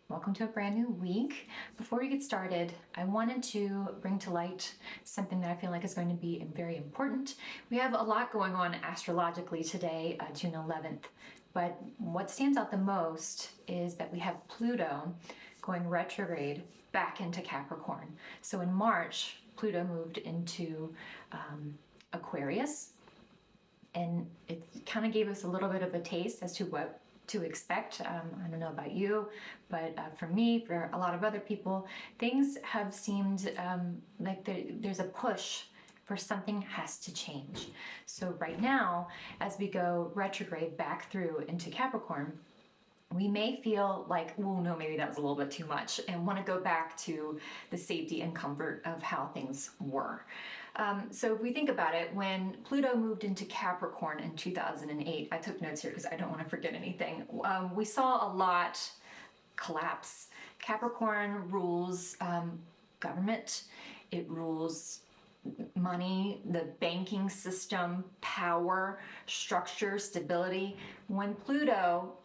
Welcome to a brand new week. Before we get started, I wanted to bring to light something that I feel like is going to be very important. We have a lot going on astrologically today, June 11th, but what stands out the most is that we have Pluto going retrograde back into Capricorn. So in March, Pluto moved into Aquarius, and it kind of gave us a little bit of a taste as to what to expect. I don't know about you, but for me, for a lot of other people, things have seemed like there's a push for something has to change. So right now, as we go retrograde back through into Capricorn, we may feel like, well, no, maybe that was a little bit too much, and want to go back to the safety and comfort of how things were. So if we think about it, when Pluto moved into Capricorn in 2008, I took notes here because I don't want to forget anything. We saw a lot collapse. Capricorn rules government, it rules money, the banking system, power, structure, stability. When Pluto,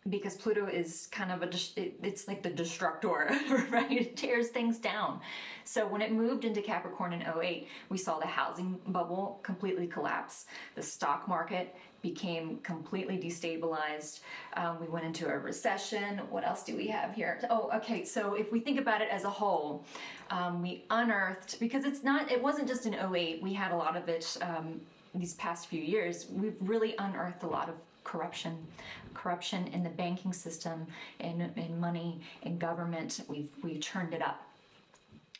because Pluto is kind of it's like the destructor, right? It tears things down. So when it moved into Capricorn in 2008, we saw the housing bubble completely collapse. The stock market became completely destabilized. We went into a recession. What else do we have here? Oh, okay. So if we think about it as a whole, we unearthed, because it wasn't just in 2008. We had a lot of it these past few years. We've really unearthed a lot of corruption in the banking system, in money, in government. We've churned it up.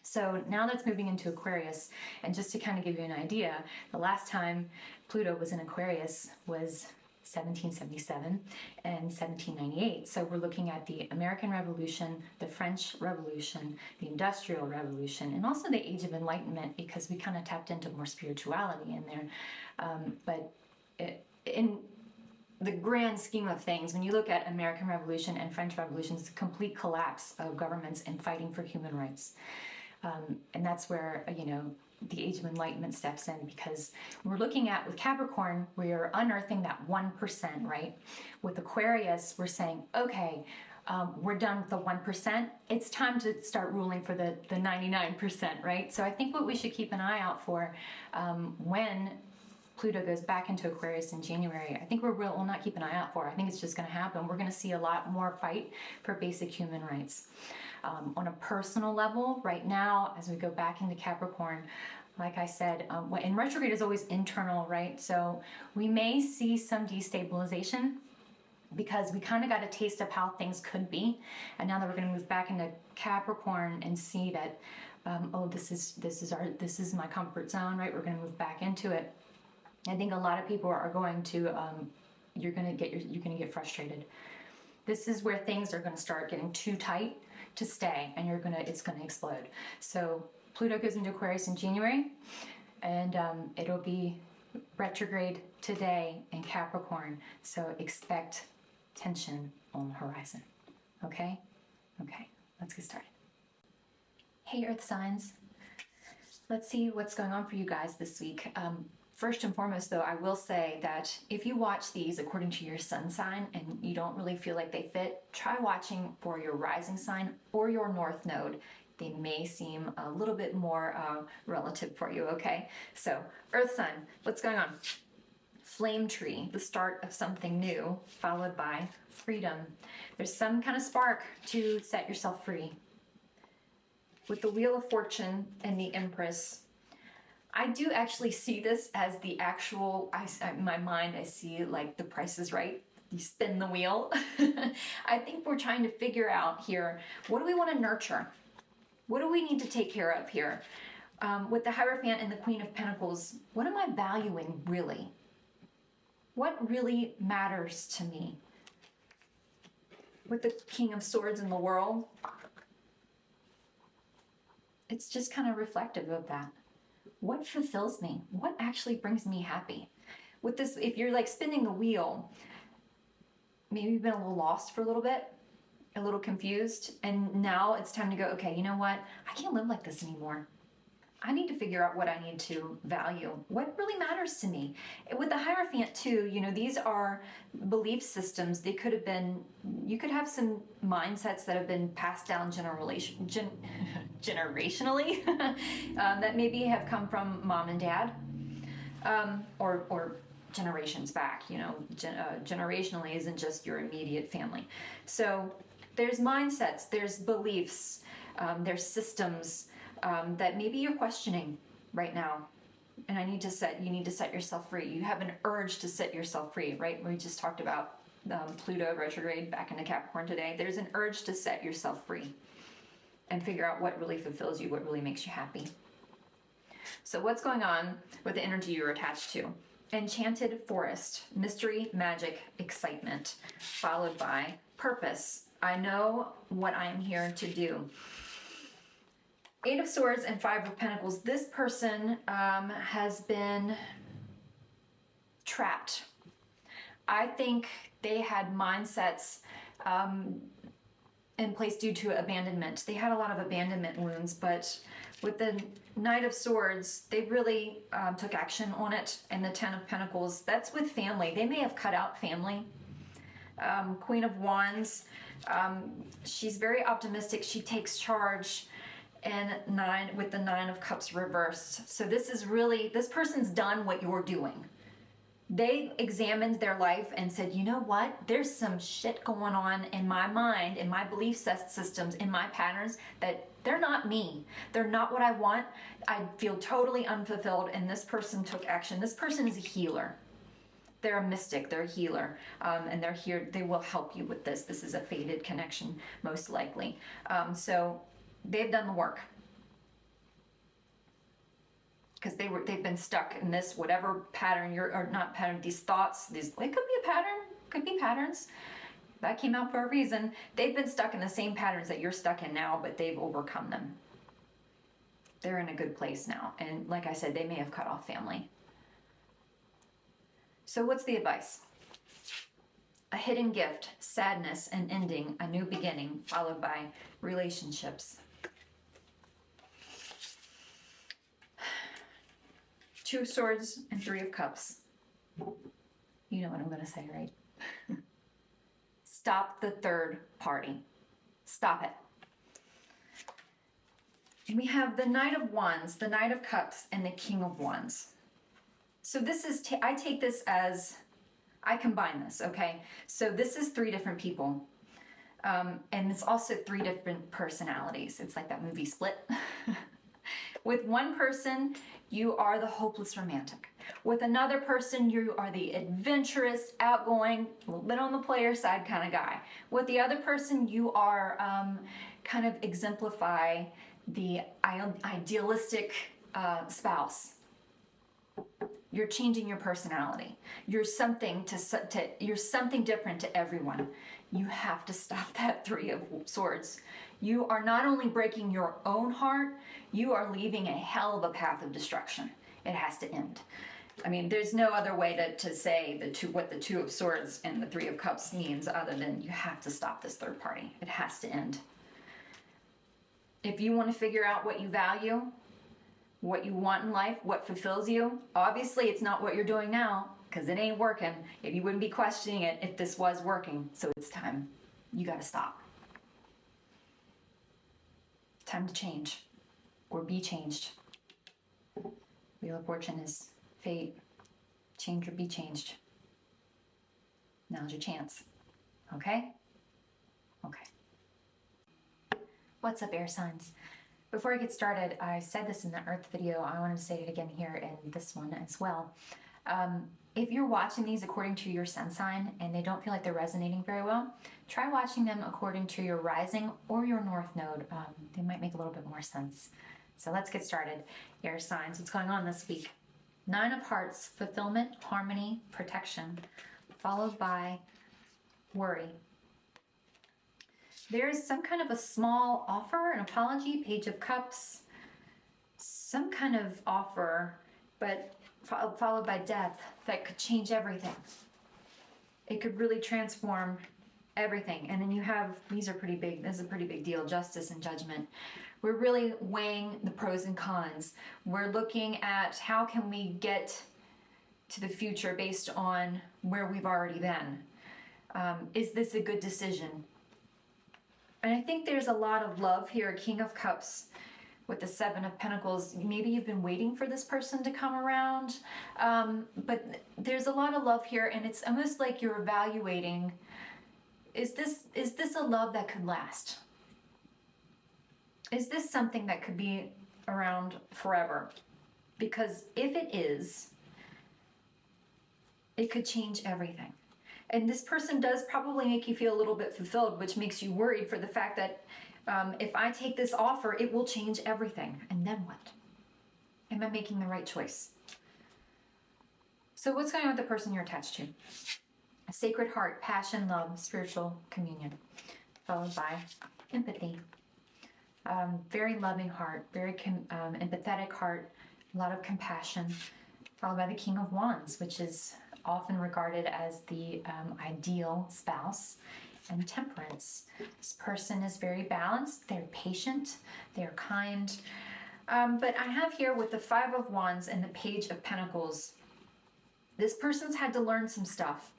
So now that's moving into Aquarius, and just to kind of give you an idea, the last time Pluto was in Aquarius was 1777 and 1798. So we're looking at the American Revolution, the French Revolution, the Industrial Revolution, and also the Age of Enlightenment, because we kind of tapped into more spirituality in there. In the grand scheme of things, when you look at American Revolution and French Revolution, it's a complete collapse of governments and fighting for human rights. And that's where, the Age of Enlightenment steps in, because we're looking at, with Capricorn, we're unearthing that 1%, right? With Aquarius, we're saying, okay, we're done with the 1%. It's time to start ruling for the 99%, right? So I think what we should keep an eye out for when Pluto goes back into Aquarius in January, I think we'll not keep an eye out for. I think it's just going to happen. We're going to see a lot more fight for basic human rights. On a personal level, right now, as we go back into Capricorn, like I said, and retrograde is always internal, right? So we may see some destabilization, because we kind of got a taste of how things could be, and now that we're going to move back into Capricorn and see that, this is my comfort zone, right? We're going to move back into it. I think a lot of people are going to, you're going to get frustrated. This is where things are going to start getting too tight to stay, and it's going to explode. So Pluto goes into Aquarius in January, and it'll be retrograde today in Capricorn. So expect tension on the horizon. Okay, let's get started. Hey, Earth signs. Let's see what's going on for you guys this week. First and foremost, though, I will say that if you watch these according to your sun sign and you don't really feel like they fit, try watching for your rising sign or your north node. They may seem a little bit more relative for you, okay? So, Earth sign, what's going on? Flame tree, the start of something new, followed by freedom. There's some kind of spark to set yourself free. With the Wheel of Fortune and the Empress, I do actually see this as the actual, in my mind, I see like The Price is Right. You spin the wheel. I think we're trying to figure out here, what do we want to nurture? What do we need to take care of here? With the Hierophant and the Queen of Pentacles, what am I valuing really? What really matters to me? With the King of Swords in the World, it's just kind of reflective of that. What fulfills me? What actually brings me happy? With this, if you're like spinning the wheel, maybe you've been a little lost for a little bit, a little confused, and now it's time to go, okay, you know what? I can't live like this anymore. I need to figure out what I need to value, what really matters to me. With the Hierophant too, you know, these are belief systems. They could have been, you could have some mindsets that have been passed down generationally that maybe have come from mom and dad, or generations back, you know, generationally isn't just your immediate family. So there's mindsets, there's beliefs, there's systems that maybe you're questioning right now. And you need to set yourself free. You have an urge to set yourself free, right? We just talked about Pluto retrograde back into Capricorn today. There's an urge to set yourself free and figure out what really fulfills you, what really makes you happy. So what's going on with the energy you're attached to? Enchanted forest, mystery, magic, excitement, followed by purpose. I know what I'm here to do. Eight of Swords and Five of Pentacles. This person has been trapped. I think they had mindsets in place due to abandonment. They had a lot of abandonment wounds, but with the Knight of Swords, they really took action on it. And the Ten of Pentacles, that's with family. They may have cut out family. Queen of Wands, she's very optimistic. She takes charge. And with the Nine of Cups reversed. So this person's done what you're doing. They examined their life and said, you know what? There's some shit going on in my mind, in my belief systems, in my patterns that they're not me. They're not what I want. I feel totally unfulfilled, and this person took action. This person is a healer. They're a mystic, they're a healer, and they're here, they will help you with this. This is a fated connection, most likely. So they've done the work. Because they've been stuck in this whatever pattern these thoughts, it could be a pattern, could be patterns. That came out for a reason. They've been stuck in the same patterns that you're stuck in now, but they've overcome them. They're in a good place now. And like I said, they may have cut off family. So what's the advice? A hidden gift, sadness, an ending, a new beginning, followed by relationships. Two of Swords and Three of Cups. You know what I'm going to say, right? Stop the third party. Stop it. And we have the Knight of Wands, the Knight of Cups, and the King of Wands. So this is, I take this as, I combine this, okay? So this is three different people. And it's also three different personalities. It's like that movie Split. With one person, you are the hopeless romantic. With another person, you are the adventurous, outgoing, a little bit on the player side kind of guy. With the other person, you are kind of exemplify the idealistic spouse. You're changing your personality. You're something you're something different to everyone. You have to stop that Three of Swords. You are not only breaking your own heart, you are leaving a hell of a path of destruction. It has to end. I mean, there's no other way to say what the Two of Swords and the Three of Cups means other than you have to stop this third party. It has to end. If you want to figure out what you value, what you want in life, what fulfills you, obviously it's not what you're doing now because it ain't working. If you wouldn't be questioning it if this was working. So it's time. You got to stop. Time to change or be changed. Wheel of Fortune is fate. Change or be changed. Now's your chance. Okay? Okay. What's up, air signs? Before I get started, I said this in the Earth video. I want to say it again here in this one as well. If you're watching these according to your sun sign and they don't feel like they're resonating very well, try watching them according to your rising or your north node. They might make a little bit more sense. So let's get started. Air signs, what's going on this week? Nine of Hearts, fulfillment, harmony, protection, followed by worry. There's some kind of a small offer, an apology, Page of Cups, some kind of offer, but followed by death that could change everything. It could really transform everything. And then you have, these are pretty big, this is a pretty big deal, justice and judgment. We're really weighing the pros and cons. We're looking at how can we get to the future based on where we've already been. Is this a good decision? And I think there's a lot of love here, King of Cups with the Seven of Pentacles. Maybe you've been waiting for this person to come around, but there's a lot of love here, and it's almost like you're evaluating, is this a love that could last? Is this something that could be around forever? Because if it is, it could change everything. And this person does probably make you feel a little bit fulfilled, which makes you worried for the fact that if I take this offer, it will change everything. And then what? Am I making the right choice? So what's going on with the person you're attached to? A sacred heart, passion, love, spiritual communion, followed by empathy. Very loving heart, very empathetic heart, a lot of compassion, followed by the King of Wands, which is often regarded as the ideal spouse, and temperance. This person is very balanced, they're patient, they're kind. But I have here with the Five of Wands and the Page of Pentacles, this person's had to learn some stuff.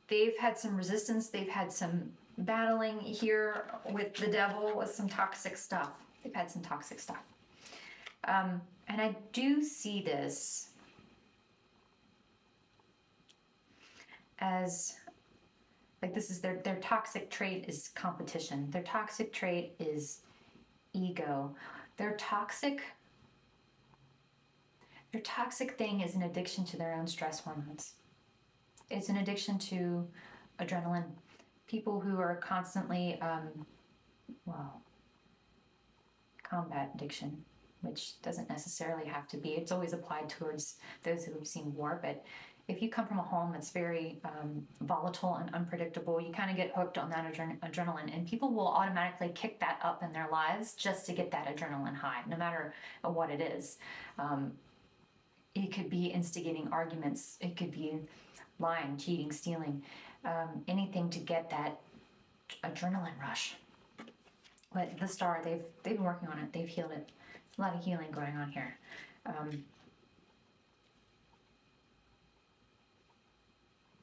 They've had some resistance, they've had some battling here with the devil, with some toxic stuff. They've had some toxic stuff. And I do see this as, like, this is their toxic trait is competition. Their toxic trait is ego. Their toxic thing is an addiction to their own stress hormones. It's an addiction to adrenaline. People who are constantly, combat addiction, which doesn't necessarily have to be, it's always applied towards those who have seen war, but if you come from a home that's very volatile and unpredictable, you kind of get hooked on that adrenaline, and people will automatically kick that up in their lives just to get that adrenaline high, no matter what it is. It could be instigating arguments, it could be lying, cheating, stealing, anything to get that adrenaline rush. But the Star, they've been working on it, they've healed it. There's a lot of healing going on here.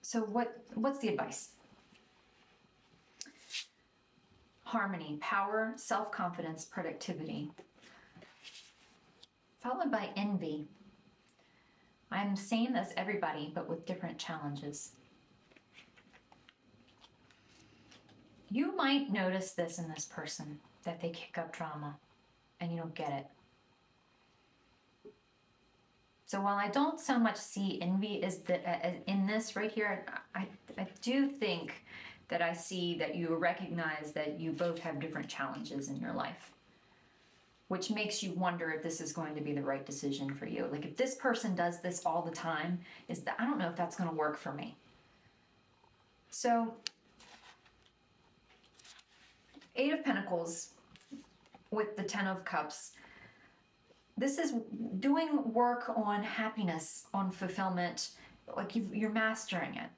So what's the advice? Harmony, power, self-confidence, productivity. Followed by envy. I'm same as everybody, but with different challenges. You might notice this in this person, that they kick up drama, and you don't get it. So while I don't so much see envy as in this right here, I do think that I see that you recognize that you both have different challenges in your life, which makes you wonder if this is going to be the right decision for you. Like, if this person does this all the time, I don't know if that's going to work for me. So, Eight of Pentacles with the Ten of Cups. This is doing work on happiness, on fulfillment, like you're mastering it.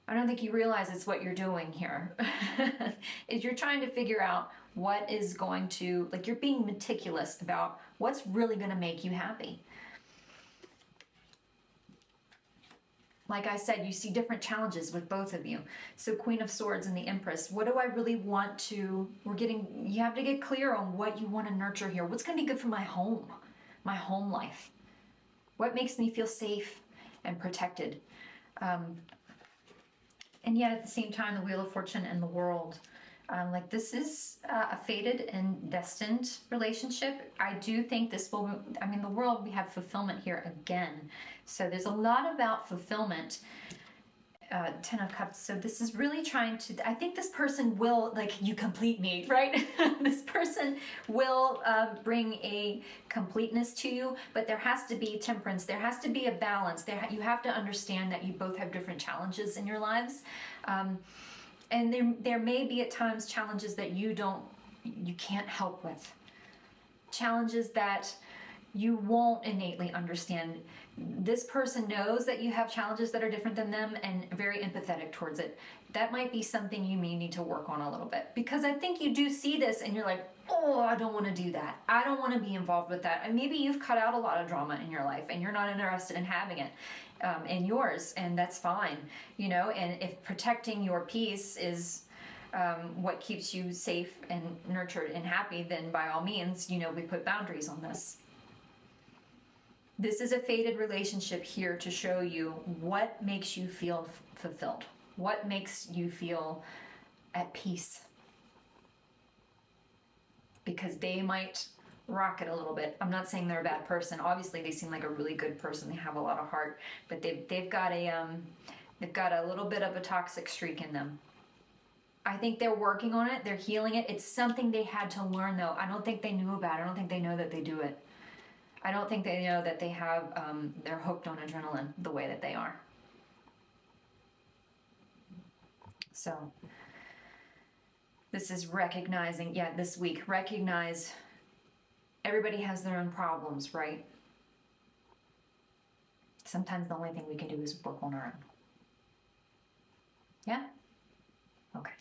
I don't think you realize it's what you're doing here. Is you're trying to figure out what is going to, like, you're being meticulous about what's really going to make you happy. Like I said, you see different challenges with both of you. So Queen of Swords and the Empress, what do I really want to, you have to get clear on what you want to nurture here. What's going to be good for my home life? What makes me feel safe and protected? And yet at the same time, the Wheel of Fortune and the World. Like, this is a fated and destined relationship. I do think this will, the World, we have fulfillment here again. So there's a lot about fulfillment, Ten of Cups. So this is really trying to, I think this person will, like, you complete me, right? This person will bring a completeness to you, but there has to be temperance. There has to be a balance. You have to understand that you both have different challenges in your lives. And there may be at times challenges that you can't help with. Challenges that you won't innately understand. This person knows that you have challenges that are different than them and very empathetic towards it. That might be something you may need to work on a little bit, because I think you do see this and you're like, oh, I don't want to do that. I don't want to be involved with that. And maybe you've cut out a lot of drama in your life and you're not interested in having it in yours, and that's fine, you know. And if protecting your peace is what keeps you safe and nurtured and happy, then by all means, you know, we put boundaries on this. This is a fated relationship here to show you what makes you feel fulfilled, what makes you feel at peace. Because they might rock it a little bit. I'm not saying they're a bad person. Obviously, they seem like a really good person. They have a lot of heart, but they've got a little bit of a toxic streak in them. I think they're working on it. They're healing it. It's something they had to learn, though. I don't think they knew about it. I don't think they know that they do it. I don't think they know that they have, they're hooked on adrenaline the way that they are. So this is recognizing, this week, recognize everybody has their own problems, right? Sometimes the only thing we can do is work on our own. Yeah? Okay.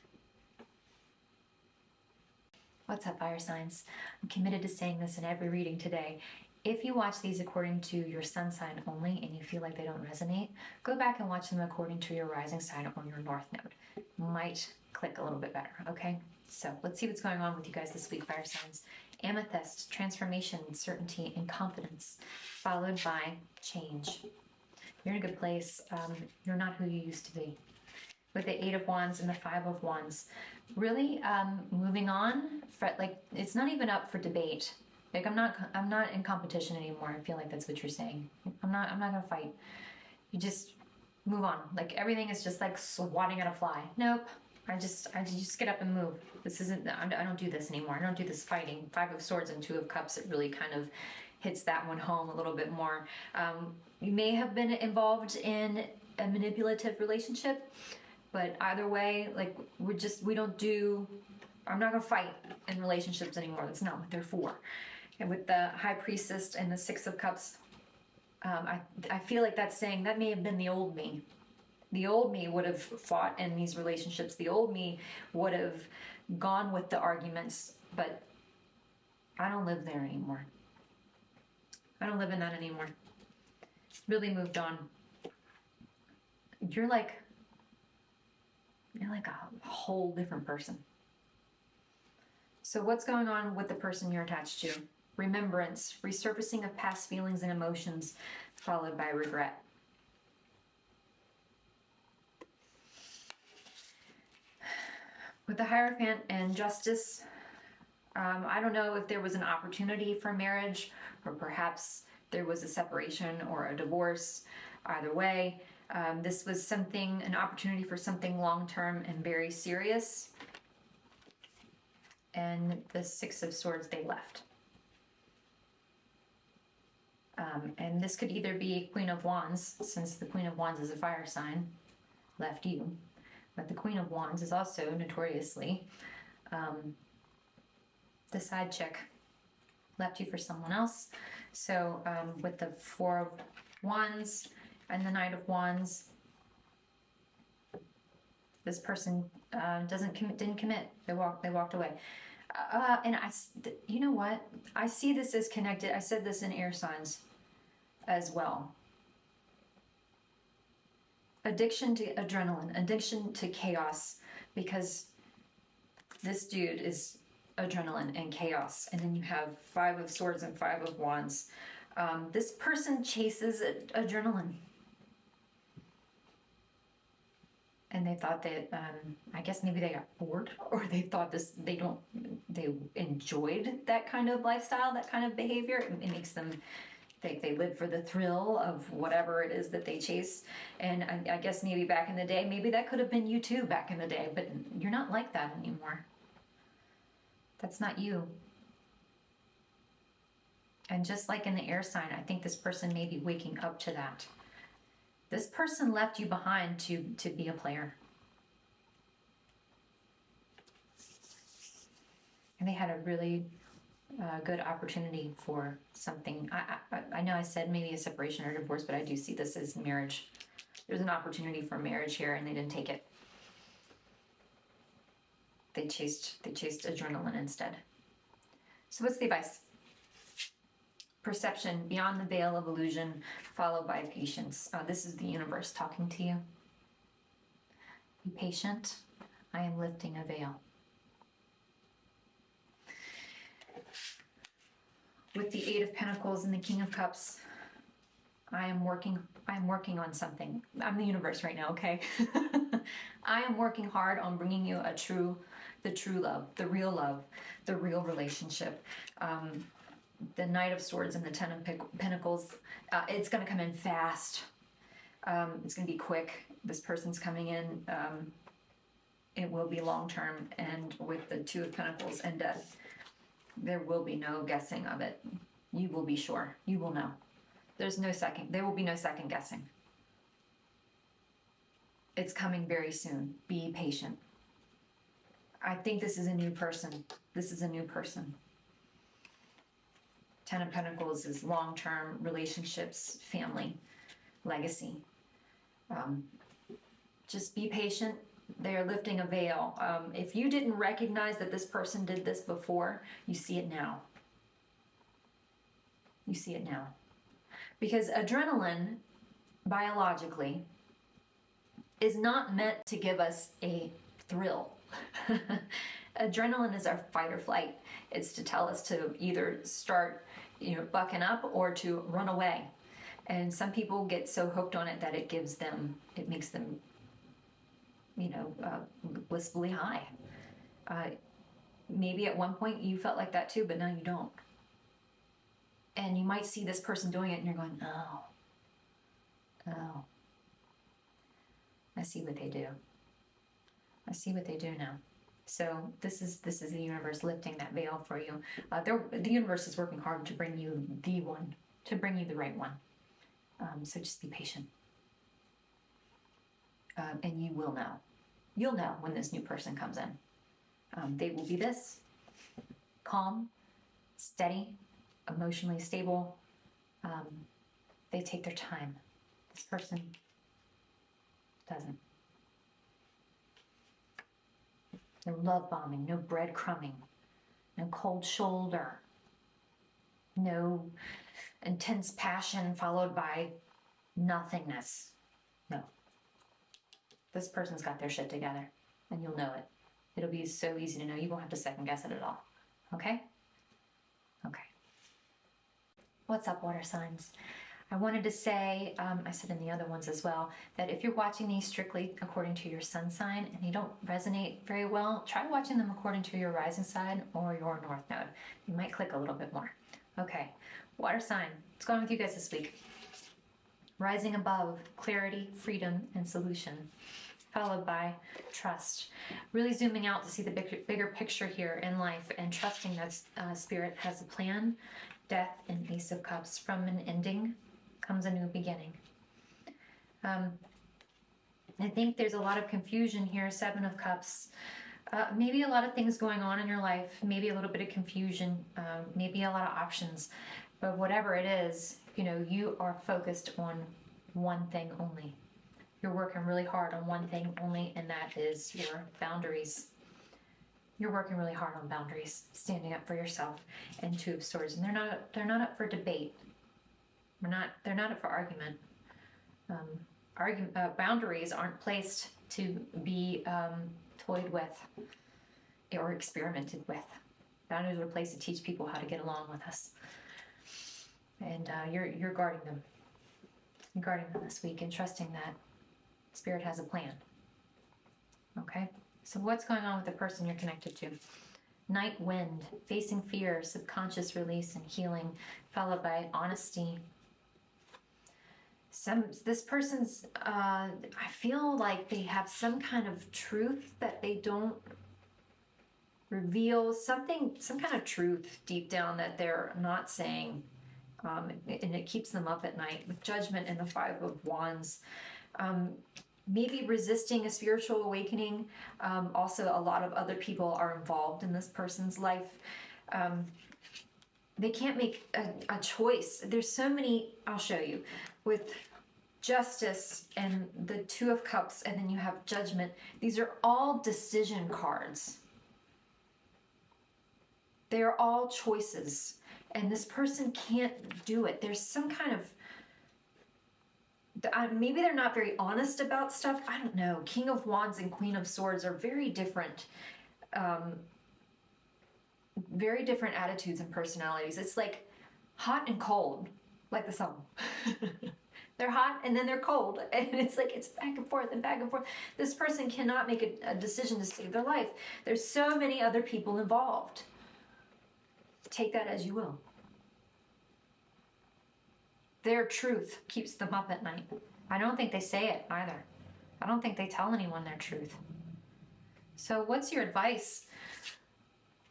What's up, fire signs? I'm committed to saying this in every reading today. If you watch these according to your sun sign only and you feel like they don't resonate, go back and watch them according to your rising sign or your north node. Might click a little bit better, okay? So let's see what's going on with you guys this week, fire signs. Amethyst, transformation, certainty, and confidence, followed by change. You're in a good place. You're not who you used to be. With the 8 of Wands and the 5 of Wands, really moving on. Like, it's not even up for debate. Like, I'm not in competition anymore. I feel like that's what you're saying. I'm not gonna fight. You just move on. Like, everything is just like swatting at a fly. Nope. I just get up and move. This isn't, I don't do this anymore. I don't do this fighting. 5 of Swords and 2 of Cups, it really kind of hits that one home a little bit more. You may have been involved in a manipulative relationship, but either way, like, I'm not gonna fight in relationships anymore. That's not what they're for. And with the High Priestess and the 6 of Cups, I feel like that's saying that may have been the old me. The old me would have fought in these relationships. The old me would have gone with the arguments, but I don't live there anymore. I don't live in that anymore. Really moved on. You're like a whole different person. So what's going on with the person you're attached to? Remembrance, resurfacing of past feelings and emotions, followed by regret. With the Hierophant and Justice, I don't know if there was an opportunity for marriage, or perhaps there was a separation or a divorce. Either way, this was an opportunity for something long-term and very serious. And the 6 of Swords, they left. And this could either be Queen of Wands, since the Queen of Wands is a fire sign, left you. But the Queen of Wands is also notoriously the side chick, left you for someone else. So with the 4 of Wands and the Knight of Wands, this person didn't commit. They walked away. And you know what? I see this as connected. I said this in air signs as well. Addiction to adrenaline, addiction to chaos, because this dude is adrenaline and chaos. And then you have 5 of Swords and 5 of Wands. This person chases adrenaline. And they thought that, I guess maybe they got bored, or they thought they enjoyed that kind of lifestyle, that kind of behavior. It makes them think they live for the thrill of whatever it is that they chase. And I guess maybe back in the day, maybe that could have been you too back in the day, but you're not like that anymore. That's not you. And just like in the air sign, I think this person may be waking up to that. This person left you behind to be a player. And they had a really good opportunity for something. I know I said maybe a separation or divorce, but I do see this as marriage. There's an opportunity for marriage here, and they didn't take it. They chased adrenaline instead. So what's the advice? Perception beyond the veil of illusion, followed by patience. This is the universe talking to you. Be patient. I am lifting a veil. With the Eight of Pentacles and the King of Cups, I am working on something. I'm the universe right now, okay? I am working hard on bringing you the true love, the real relationship. The Knight of Swords and the Ten of Pentacles, it's going to come in fast. It's going to be quick. This person's coming in. It will be long-term. And with the Two of Pentacles and Death, there will be no guessing of it. You will be sure. You will know. There will be no second guessing. It's coming very soon. Be patient. I think this is a new person. This is a new person. Ten of Pentacles is long-term relationships, family, legacy. Just be patient. They are lifting a veil. If you didn't recognize that this person did this before, you see it now. You see it now. Because adrenaline, biologically, is not meant to give us a thrill. Adrenaline is our fight or flight. It's to tell us to either start, bucking up or to run away. And some people get so hooked on it that it makes them, blissfully high. Maybe at one point you felt like that too, but now you don't. And you might see this person doing it and you're going, oh, I see what they do. I see what they do now. So this is the universe lifting that veil for you. The universe is working hard to bring you the one, to bring you the right one. So just be patient. And you will know. You'll know when this new person comes in. They will be this: calm, steady, emotionally stable. They take their time. This person doesn't. No love bombing, no breadcrumbing, no cold shoulder, no intense passion followed by nothingness. No. This person's got their shit together, and you'll know it. It'll be so easy to know. You won't have to second guess it at all. Okay? Okay. What's up, water signs? I wanted to say, I said in the other ones as well, that if you're watching these strictly according to your sun sign and you don't resonate very well, try watching them according to your rising sign or your north node. You might click a little bit more. Okay, water sign, what's going on with you guys this week? Rising above, clarity, freedom, and solution, followed by trust. Really zooming out to see the bigger picture here in life and trusting that Spirit has a plan. Death and Ace of Cups. From an ending comes a new beginning. I think there's a lot of confusion here. Seven of Cups. Maybe a lot of things going on in your life. Maybe a little bit of confusion. Maybe a lot of options. But whatever it is, you are focused on one thing only. You're working really hard on one thing only, and that is your boundaries. You're working really hard on boundaries, standing up for yourself. And Two of Swords, and they're not up for debate. They're not up for argument. Boundaries aren't placed to be toyed with or experimented with. Boundaries are placed to teach people how to get along with us. And you're guarding them. You're guarding them this week and trusting that Spirit has a plan. Okay? So what's going on with the person you're connected to? Night Wind, facing fear, subconscious release and healing, followed by honesty. This person's, I feel like they have some kind of truth that they don't reveal, some kind of truth deep down that they're not saying, and it keeps them up at night. With Judgment and the Five of Wands. Maybe resisting a spiritual awakening. Also, a lot of other people are involved in this person's life. they can't make a choice. There's so many, I'll show you, with Justice and the Two of Cups, and then you have Judgment. These are all decision cards. They are all choices, and this person can't do it. There's some kind of, maybe they're not very honest about stuff. I don't know. King of Wands and Queen of Swords are very different attitudes and personalities. It's like hot and cold, like the sun. They're hot and then they're cold, and it's like it's back and forth and back and forth. This person cannot make a decision to save their life. There's so many other people involved. Take that as you will. Their truth keeps them up at night. I don't think they say it either. I don't think they tell anyone their truth. So what's your advice?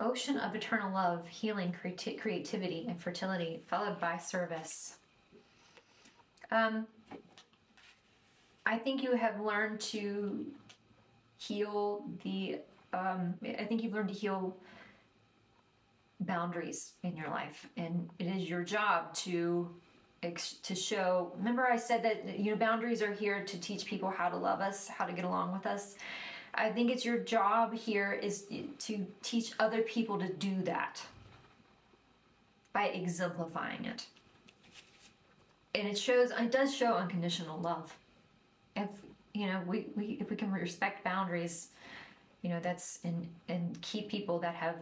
Ocean of eternal love, healing, creativity, and fertility, followed by service. I think you have learned to heal I think you've learned to heal boundaries in your life, and it is your job to show. Remember I said that, boundaries are here to teach people how to love us, how to get along with us. I think it's your job here is to teach other people to do that by exemplifying it. And it does show unconditional love. If if we can respect boundaries, that's and keep people that have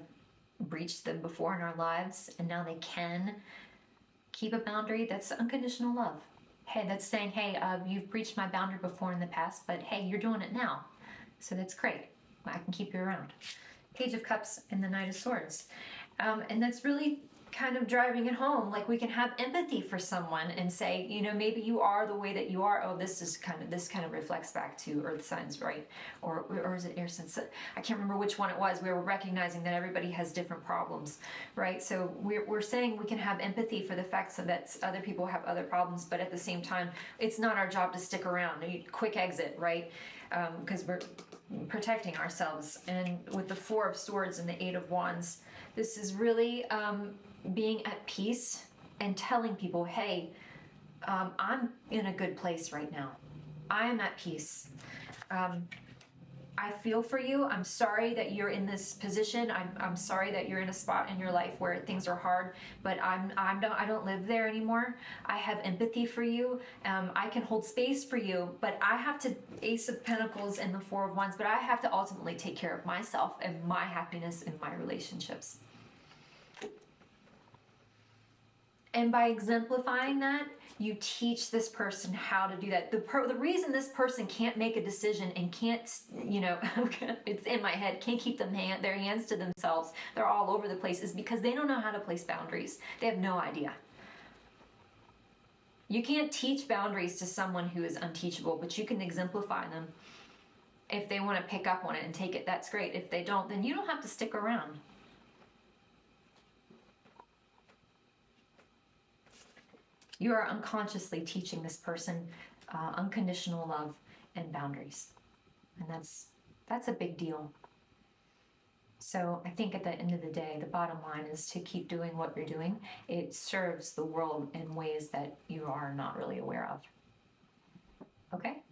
breached them before in our lives, and now they can keep a boundary, that's unconditional love. Hey, that's saying, hey, you've breached my boundary before in the past, but hey, you're doing it now. So that's great. I can keep you around. Page of Cups and the Knight of Swords. And that's really kind of driving it home. Like, we can have empathy for someone and say, maybe you are the way that you are. Oh, this kind of reflects back to earth signs, right? Or is it air signs? I can't remember which one it was. We were recognizing that everybody has different problems, right? So we're saying we can have empathy for the fact that other people have other problems, but at the same time, it's not our job to stick around. Quick exit, right? Because we're protecting ourselves. And with the Four of Swords and the Eight of Wands, this is really being at peace and telling people, hey, I'm in a good place right now. I am at peace. I feel for you. I'm sorry that you're in this position. I'm sorry that you're in a spot in your life where things are hard, but I don't live there anymore. I have empathy for you. I can hold space for you, but I have to, Ace of Pentacles and the Four of Wands, but I have to ultimately take care of myself and my happiness in my relationships. And by exemplifying that, you teach this person how to do that. The reason this person can't make a decision and can't, it's in my head, can't keep their hands to themselves, they're all over the place, is because they don't know how to place boundaries. They have no idea. You can't teach boundaries to someone who is unteachable, but you can exemplify them. If they want to pick up on it and take it, that's great. If they don't, then you don't have to stick around. You are unconsciously teaching this person unconditional love and boundaries. And that's a big deal. So I think at the end of the day, the bottom line is to keep doing what you're doing. It serves the world in ways that you are not really aware of. Okay?